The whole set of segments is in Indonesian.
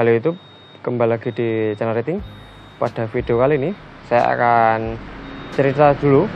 Halo YouTube, kembali lagi di channel Rating. Pada video kali ini saya akan cerita dulu.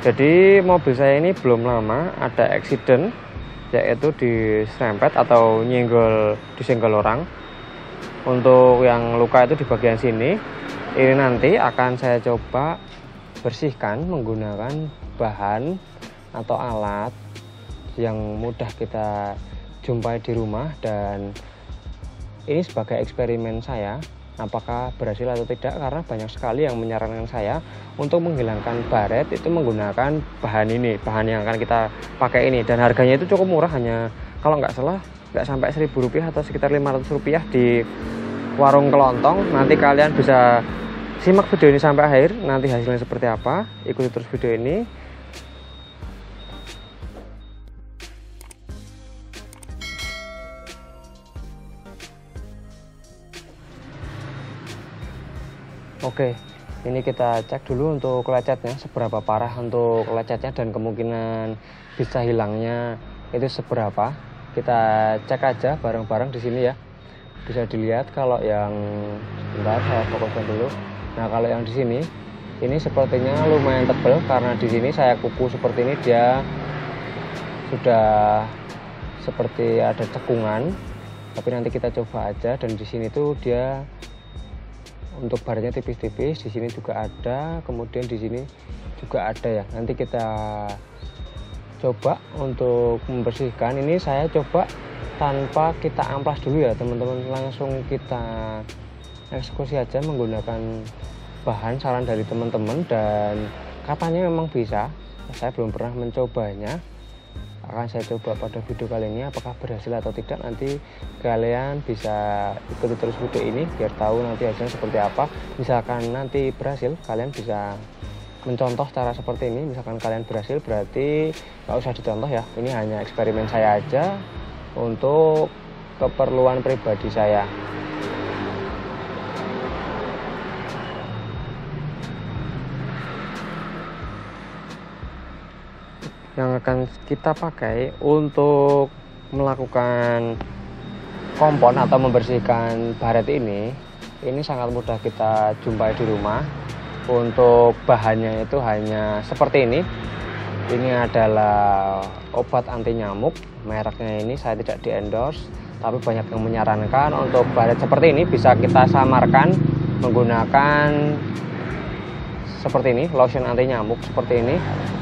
Jadi mobil saya ini belum lama ada accident, yaitu diserempet atau disenggol orang. Untuk yang luka itu di bagian sini. Ini nanti akan saya coba bersihkan menggunakan bahan atau alat yang mudah kita jumpai di rumah, dan ini sebagai eksperimen saya apakah berhasil atau tidak, karena banyak sekali yang menyarankan saya untuk menghilangkan baret itu menggunakan bahan ini, bahan yang akan kita pakai ini, dan harganya itu cukup murah, hanya kalau nggak salah nggak sampai Rp1.000 atau sekitar Rp500 di warung kelontong. Nanti kalian bisa simak video ini sampai akhir, nanti hasilnya seperti apa, ikuti terus video ini. Oke, ini kita cek dulu untuk lecetnya, seberapa parah untuk lecetnya dan kemungkinan bisa hilangnya itu seberapa. Kita cek aja bareng-bareng di sini ya. Bisa dilihat kalau yang, sebentar saya fokuskan dulu. Nah, kalau yang di sini ini sepertinya lumayan tebal, karena di sini saya kuku seperti ini, dia sudah seperti ada cekungan. Tapi nanti kita coba aja, dan di sini tuh dia untuk baretnya tipis-tipis, di sini juga ada, kemudian di sini juga ada ya. Nanti kita coba untuk membersihkan. Ini saya coba tanpa kita amplas dulu ya teman-teman, langsung kita eksekusi aja menggunakan bahan saran dari teman-teman, dan katanya memang bisa. Saya belum pernah mencobanya, akan saya coba pada video kali ini. Apakah berhasil atau tidak, nanti kalian bisa ikuti terus video ini biar tahu nanti hasilnya seperti apa. Misalkan nanti berhasil, kalian bisa mencontoh cara seperti ini. Misalkan kalian berhasil, berarti nggak usah dicontoh ya, ini hanya eksperimen saya aja untuk keperluan pribadi saya. Yang akan kita pakai untuk melakukan kompon atau membersihkan baret ini sangat mudah kita jumpai di rumah. Untuk bahannya itu hanya seperti ini. Ini adalah obat anti nyamuk, mereknya ini saya tidak di endorse, tapi banyak yang menyarankan untuk baret seperti ini bisa kita samarkan menggunakan seperti ini, lotion anti nyamuk seperti ini.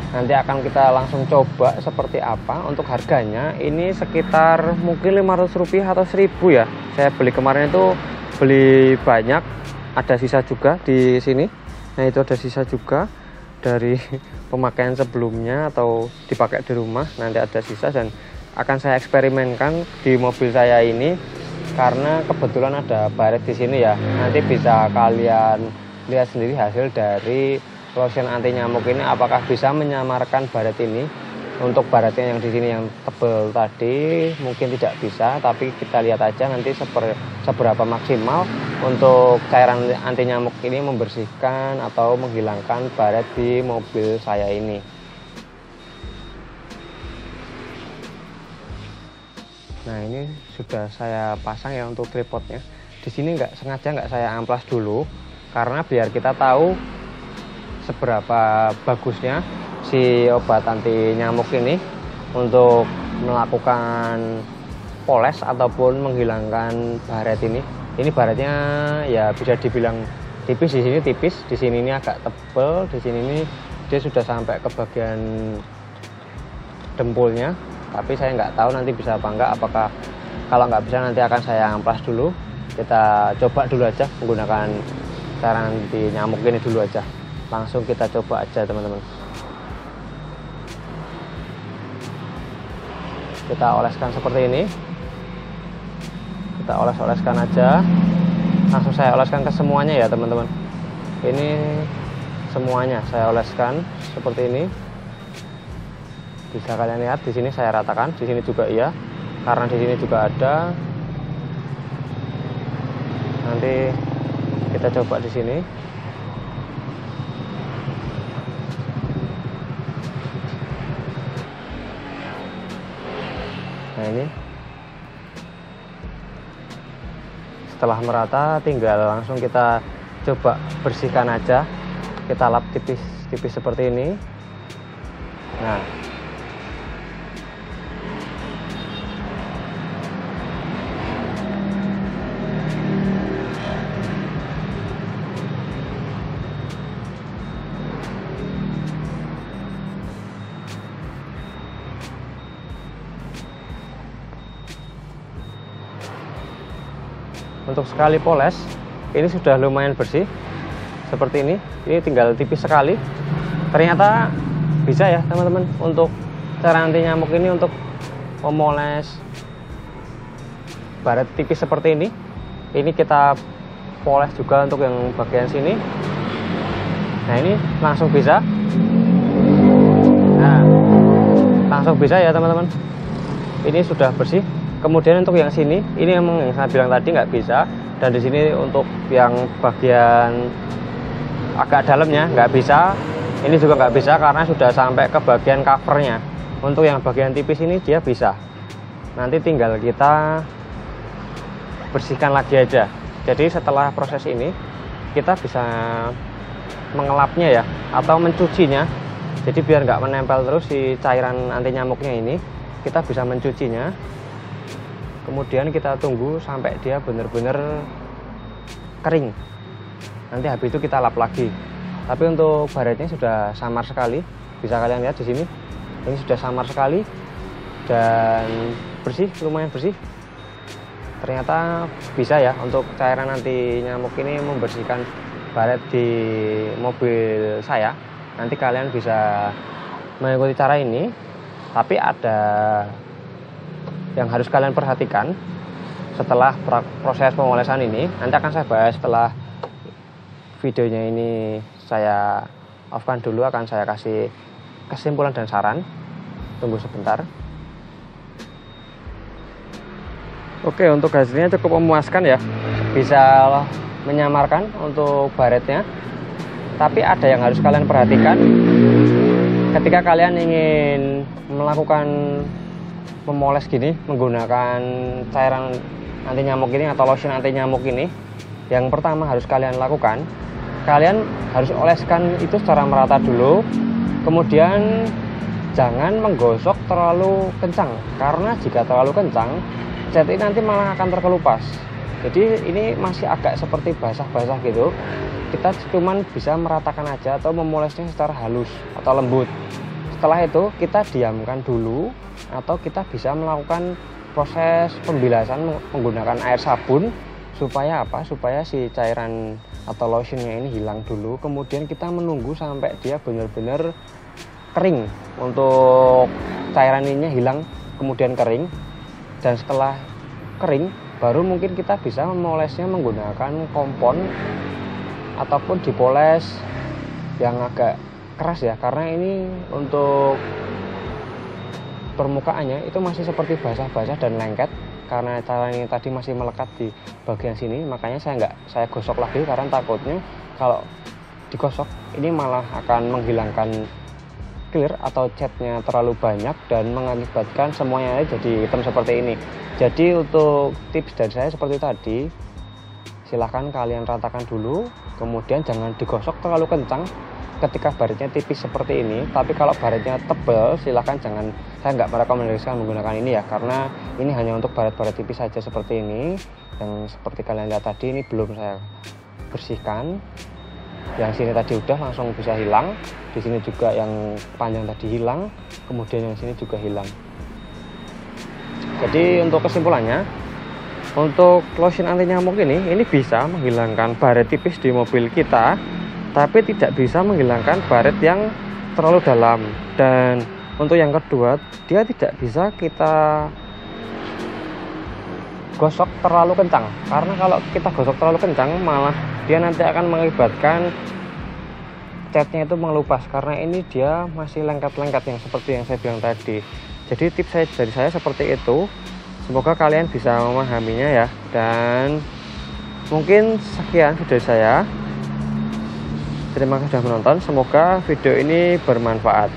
Nanti akan kita langsung coba seperti apa. Untuk harganya ini sekitar mungkin Rp500 atau Rp1.000 ya. Saya beli kemarin itu beli banyak, ada sisa juga di sini. Nah, itu ada sisa juga dari pemakaian sebelumnya atau dipakai di rumah. Nanti ada sisa dan akan saya eksperimenkan di mobil saya ini, karena kebetulan ada baret di sini ya. Nanti bisa kalian lihat sendiri hasil dari lotion anti nyamuk ini apakah bisa menyamarkan baret ini. Untuk baretnya yang di sini yang tebal tadi mungkin tidak bisa, tapi kita lihat aja nanti seberapa maksimal untuk cairan anti nyamuk ini membersihkan atau menghilangkan baret di mobil saya ini. Nah, ini sudah saya pasang ya untuk tripodnya. Di sini sengaja nggak saya amplas dulu, karena biar kita tahu seberapa bagusnya si obat anti nyamuk ini untuk melakukan poles ataupun menghilangkan baret ini. Ini baretnya ya bisa dibilang tipis, di sini tipis, di sini ini agak tebal, di sini ini dia sudah sampai ke bagian dempulnya. Tapi saya nggak tahu nanti bisa apa enggak. Apakah kalau nggak bisa nanti akan saya amplas dulu. Kita coba dulu aja menggunakan cara anti nyamuk ini dulu aja. Langsung kita coba aja teman-teman. Kita oleskan seperti ini. Kita oles-oleskan aja. Langsung saya oleskan ke semuanya ya teman-teman. Ini semuanya saya oleskan seperti ini. Bisa kalian lihat di sini saya ratakan, di sini juga iya. Karena di sini juga ada. Nanti kita coba di sini. Nah, ini setelah merata tinggal langsung kita coba bersihkan aja, kita lap tipis-tipis seperti ini. Nah, untuk sekali poles ini sudah lumayan bersih seperti ini tinggal tipis sekali. Ternyata bisa ya teman-teman, untuk cara anti nyamuk ini untuk memoles baret tipis seperti ini kita poles juga untuk yang bagian sini. Nah, ini langsung bisa. Nah, langsung bisa ya teman-teman, ini sudah bersih. Kemudian untuk yang sini, ini memang yang saya bilang tadi nggak bisa. Dan di sini untuk yang bagian agak dalamnya nggak bisa. Ini juga nggak bisa karena sudah sampai ke bagian covernya. Untuk yang bagian tipis ini dia bisa. Nanti tinggal kita bersihkan lagi aja. Jadi setelah proses ini, kita bisa mengelapnya ya, atau mencucinya. Jadi biar nggak menempel terus si cairan anti nyamuknya ini, kita bisa mencucinya. Kemudian kita tunggu sampai dia benar-benar kering. Nanti habis itu kita lap lagi. Tapi untuk baretnya sudah samar sekali. Bisa kalian lihat di sini. Ini sudah samar sekali dan bersih, lumayan bersih. Ternyata bisa ya untuk cairan anti nyamuk ini membersihkan baret di mobil saya. Nanti kalian bisa mengikuti cara ini. Tapi ada yang harus kalian perhatikan setelah proses pemolesan ini. Nanti akan saya bahas setelah videonya ini saya off-kan dulu, akan saya kasih kesimpulan dan saran. Tunggu sebentar. Oke, untuk hasilnya cukup memuaskan ya, bisa menyamarkan untuk baretnya. Tapi ada yang harus kalian perhatikan ketika kalian ingin melakukan memoles gini menggunakan cairan anti nyamuk ini atau lotion anti nyamuk ini. Yang pertama harus kalian lakukan, kalian harus oleskan itu secara merata dulu. Kemudian jangan menggosok terlalu kencang, karena jika terlalu kencang cat ini nanti malah akan terkelupas. Jadi ini masih agak seperti basah-basah gitu. Kita cuman bisa meratakan aja atau memolesnya secara halus atau lembut. Setelah itu kita diamkan dulu, atau kita bisa melakukan proses pembilasan menggunakan air sabun. Supaya apa? Supaya si cairan atau lotionnya ini hilang dulu. Kemudian kita menunggu sampai dia benar-benar kering. Untuk cairan ininya hilang, kemudian kering. Dan setelah kering, baru mungkin kita bisa memolesnya menggunakan kompon ataupun dipoles yang agak keras ya, karena ini untuk permukaannya itu masih seperti basah-basah dan lengket karena cairan ini tadi masih melekat di bagian sini. Makanya saya gosok lagi karena takutnya kalau digosok ini malah akan menghilangkan clear atau catnya terlalu banyak dan mengakibatkan semuanya jadi hitam seperti ini. Jadi untuk tips dari saya seperti tadi, silahkan kalian ratakan dulu, kemudian jangan digosok terlalu kencang ketika baretnya tipis seperti ini. Tapi kalau baretnya tebal, silahkan jangan. Saya nggak merekomendasikan menggunakan ini ya, karena ini hanya untuk baret-baret tipis saja seperti ini. Yang seperti kalian lihat tadi, ini belum saya bersihkan. Yang sini tadi udah langsung bisa hilang. Di sini juga yang panjang tadi hilang, kemudian yang sini juga hilang. Jadi untuk kesimpulannya, untuk lotion anti nyamuk ini bisa menghilangkan baret tipis di mobil kita, tapi tidak bisa menghilangkan baret yang terlalu dalam. Dan untuk yang kedua, dia tidak bisa kita gosok terlalu kencang, karena kalau kita gosok terlalu kencang malah dia nanti akan mengakibatkan catnya itu mengelupas, karena ini dia masih lengket-lengket yang seperti yang saya bilang tadi. Jadi tips dari saya seperti itu. Semoga kalian bisa memahaminya ya. Dan mungkin sekian video saya. Terima kasih sudah menonton. Semoga video ini bermanfaat.